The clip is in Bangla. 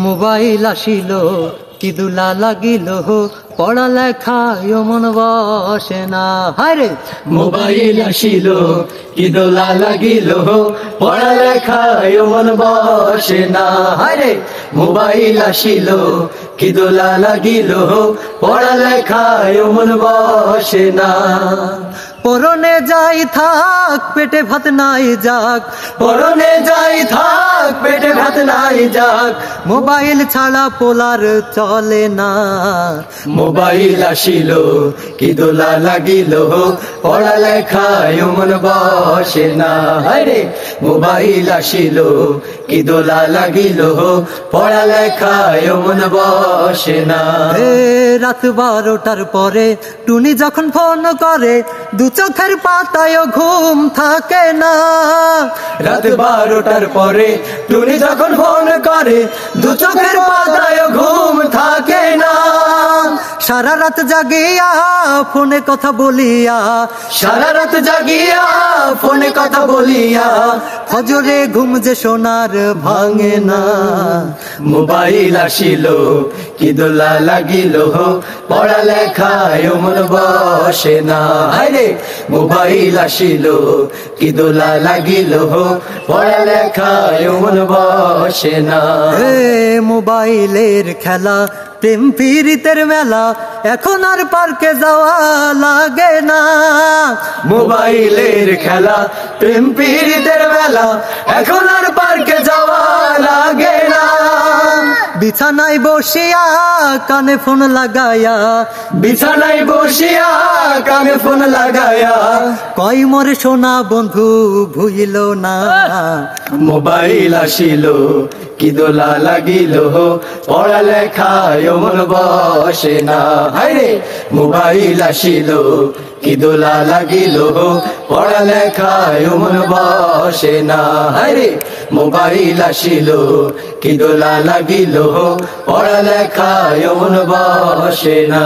মোবাইল আসিল কি দুলা লাগিল, পড়ালেখায় মন বসে না। হায়রে মোবাইল আসিল কি দোলা লাগিল, পড়ালেখায় মন বসে না। হায়রে মোবাইল আসিল কি দোলা লাগিল, পড়ালেখায় মন বসে না। পরনে যাই থাক পেটে ভাত নাই যাক, পরনে যাই থাক পেটে ভাত নাই যাক, মোবাইল ছাড়া পোলার চলে না। মোবাইল আসিল কি দোলা লাগিল, পড়ালেখায় মন বসে না। হায়রে মোবাইল আসিল কি দোলা লাগিল, পড়ালেখায় মন বসে না। রাত 12টার পরে টুনি যখন ফোন করে, দু চোখের পাতায় ঘুম থাকে না। রাত 12টার পরে টুনি যখন ফোন করে, দু চোখের পাতায় ঘুম থাকে না। সারা রাত জাগিয়া ফোনে কথা বলিয়া, সারা রাত জাগিয়া ফোনে কথা বলিয়া, ফজরে ঘুম যে সোনার ভাঙে না। মোবাইল আসিল কি দোলা লাগিল, পড়ালেখায় মন বসে না। হায়রে মোবাইল আসিল কি দোলা লাগিল, পড়ালেখায় মন বসে না। মোবাইলের খেলা প্রেম পীড়িতের মেলা, এখন আর পার্কে যাওয়া লাগে না। মোবাইলের খেলা প্রেম পীড়িতের মেলা, এখন আর পার্কে যাওয়া লাগে না। বিছানায় বসিয়া কানে ফোন লাগায়া, বিছানায় বসিয়া কানে ফোন লাগায়া, কই মরে সোনা বন্ধু ভুইল না। মোবাইল আসিল কি দোলা লাগিল, পড়ালেখায় মন বসে না। হায়রে মোবাইল আসিল কি দোলা লাগিল, পড়ালেখায় মন বসে না। হায়রে মোবাইল আসিল কি দোলা লাগিল, পড়ালেখায় মন বসে না।